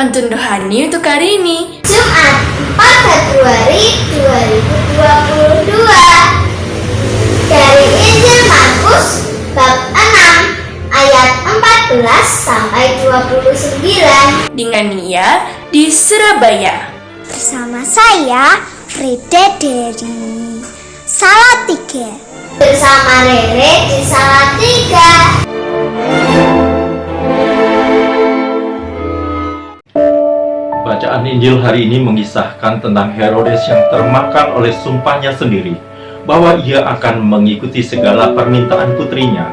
Pantun rohani untuk hari ini, Jumat 4 Februari 2022, dari Injil Markus bab 6 ayat 14 sampai 29. dengan Nia di Surabaya. Bersama saya Frida dari Salatiga. Bersama Rere di Salatiga. Bacaan Injil hari ini mengisahkan tentang Herodes yang termakan oleh sumpahnya sendiri bahwa ia akan mengikuti segala permintaan putrinya.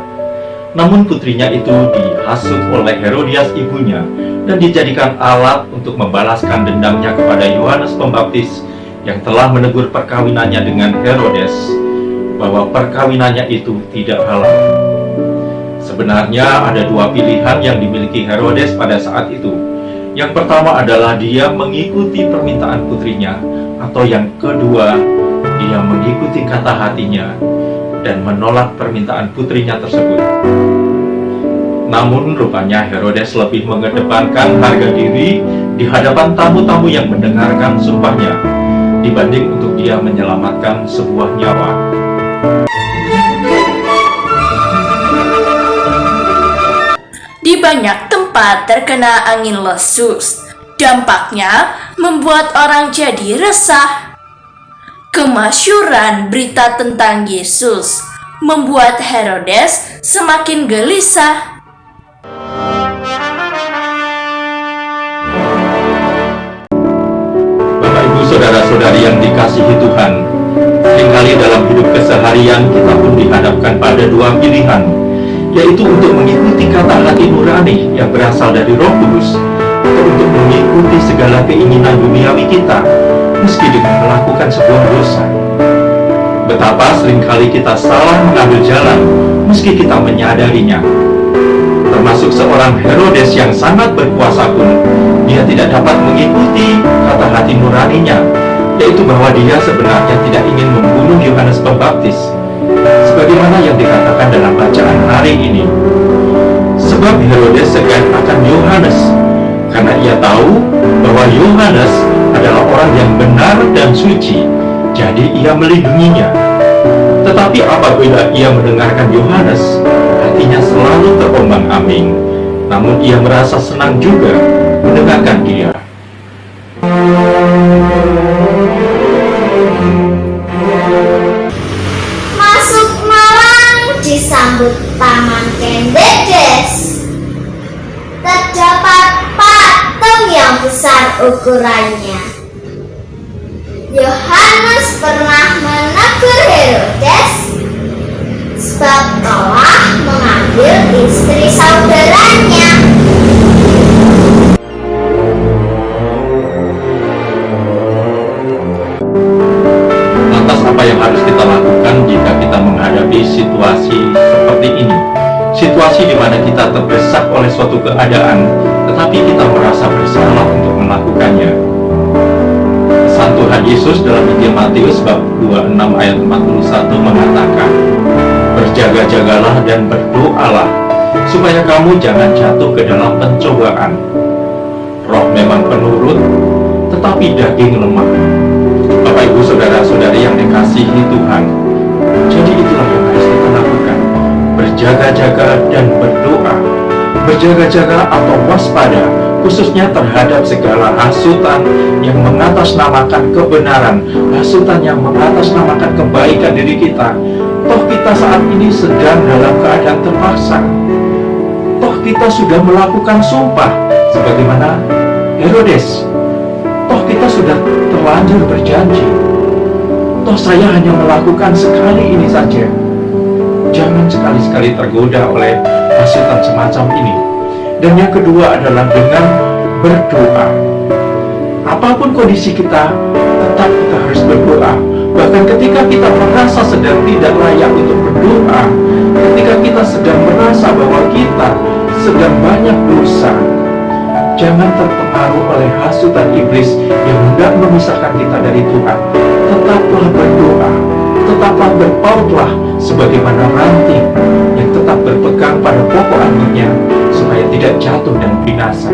Namun putrinya itu dihasut oleh Herodias ibunya dan dijadikan alat untuk membalaskan dendamnya kepada Yohanes Pembaptis yang telah menegur perkawinannya dengan Herodes bahwa perkawinannya itu tidak halal. Sebenarnya ada dua pilihan yang dimiliki Herodes pada saat itu. Yang pertama adalah dia mengikuti permintaan putrinya, atau yang kedua, dia mengikuti kata hatinya dan menolak permintaan putrinya tersebut. Namun rupanya Herodes lebih mengedepankan harga diri di hadapan tamu-tamu yang mendengarkan sumpahnya, dibanding untuk dia menyelamatkan sebuah nyawa. Di banyak tempat terkena angin lesus. Dampaknya membuat orang jadi resah. Kemasyhuran berita tentang Yesus membuat Herodes semakin gelisah. Bapak Ibu saudara-saudari yang dikasihi Tuhan, seringkali dalam hidup keseharian kita pun dihadapkan pada dua pilihan, yaitu untuk mengikuti kata hati nurani yang berasal dari Roh Kudus, atau untuk mengikuti segala keinginan duniawi kita, meski dengan melakukan sebuah dosa. Betapa seringkali kita salah mengambil jalan, meski kita menyadarinya. Termasuk seorang Herodes yang sangat berkuasa pun, dia tidak dapat mengikuti kata hati nuraninya, yaitu bahwa dia sebenarnya tidak ingin membunuh Yohanes Pembaptis, sebagaimana yang dikatakan dalam bacaan hari ini. Sebab Herodes segan akan Yohanes, karena ia tahu bahwa Yohanes adalah orang yang benar dan suci, jadi ia melindunginya. Tetapi apabila ia mendengarkan Yohanes, hatinya selalu terombang-ambing, namun ia merasa senang juga mendengarkan dia. Masuk Malang disambut taman Kendedes. Terdapat patung yang besar ukurannya. Yohanes pernah menegur Herodes sebab telah mengambil istri saudaranya. Lantas apa yang harus kita lakukan jika kita menghadapi situasi seperti ini? Situasi di mana kita terdesak oleh suatu keadaan, tetapi kita merasa bersalah untuk melakukannya. Pesan Tuhan Yesus dalam Injil Matius bab 26 ayat 41 mengatakan, "Berjaga-jagalah dan berdoalah, supaya kamu jangan jatuh ke dalam pencobaan. Roh memang penurut, tetapi daging lemah." Bapak Ibu saudara-saudari yang dikasihi Tuhan, jadi itulah yang harus kita lakukan. Berjaga-jaga dan berdoa. Berjaga-jaga atau waspada, khususnya terhadap segala hasutan yang mengatasnamakan kebenaran, hasutan yang mengatasnamakan kebaikan diri kita. Toh kita saat ini sedang dalam keadaan terpaksa. Toh kita sudah melakukan sumpah sebagaimana Herodes. Toh kita sudah terlanjur berjanji. Toh saya hanya melakukan sekali ini saja. Jangan sekali-sekali tergoda oleh hasutan semacam ini. Dan yang kedua adalah dengan berdoa. Apapun kondisi kita, tetap kita harus berdoa. Bahkan ketika kita merasa sedang tidak layak untuk berdoa, ketika kita sedang merasa bahwa kita sedang banyak dosa, jangan terpengaruh oleh hasutan iblis yang hendak memisahkan kita dari Tuhan. Tetaplah berdoa, tetaplah berpautlah sebagaimana ranting yang tetap berpegang pada pokok anginnya, supaya tidak jatuh dan binasa.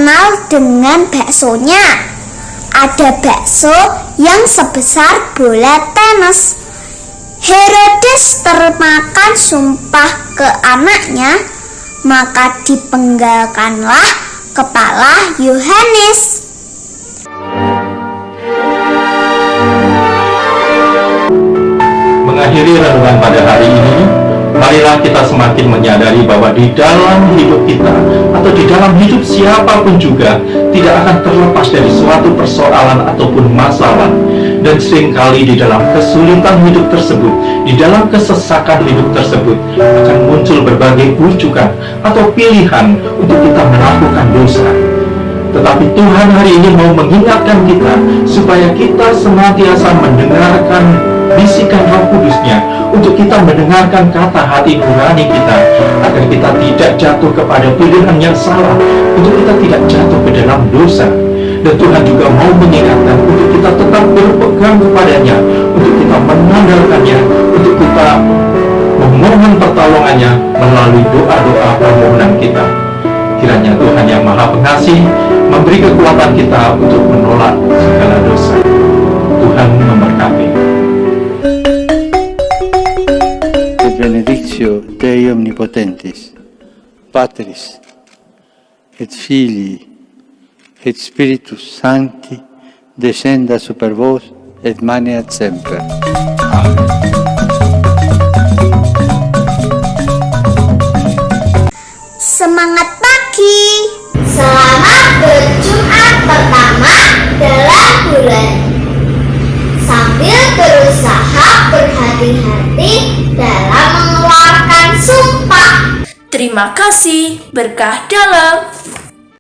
terkenal dengan baksonya. Ada bakso yang sebesar bola tenis. Herodes termakan sumpah ke anaknya, maka dipenggalkanlah kepala Yohanes. Mengakhiri renungan pada hari ini, marilah kita semakin menyadari bahwa di dalam hidup kita atau di dalam hidup siapapun juga tidak akan terlepas dari suatu persoalan ataupun masalah. Dan seringkali di dalam kesulitan hidup tersebut, di dalam kesesakan hidup tersebut akan muncul berbagai bujukan atau pilihan untuk kita melakukan dosa. Tetapi Tuhan hari ini mau mengingatkan kita supaya kita senantiasa mendengarkan bisikan Roh Kudus-Nya, untuk kita mendengarkan kata hati nurani kita, agar kita tidak jatuh kepada pilihan yang salah, untuk kita tidak jatuh ke dalam dosa. Dan Tuhan juga mau mengingatkan untuk kita tetap berpegang kepadanya, untuk kita mengandalkannya, untuk kita memohon pertolongannya melalui doa-doa permohonan kita. Kiranya Tuhan yang Maha Pengasih memberi kekuatan kita untuk menolak segala dosa. Tuhan memberkati. Benedictio Dei Omnipotentis, Patris, et Filii, et Spiritus Sancti, descenda super vos, et maneat semper. Amen. Semangat pagi! Selamat berjumat pertama dalam bulan. Sambil berusaha berhati-hati dalam mengeluarkan sumpah. Terima kasih, berkah dalam.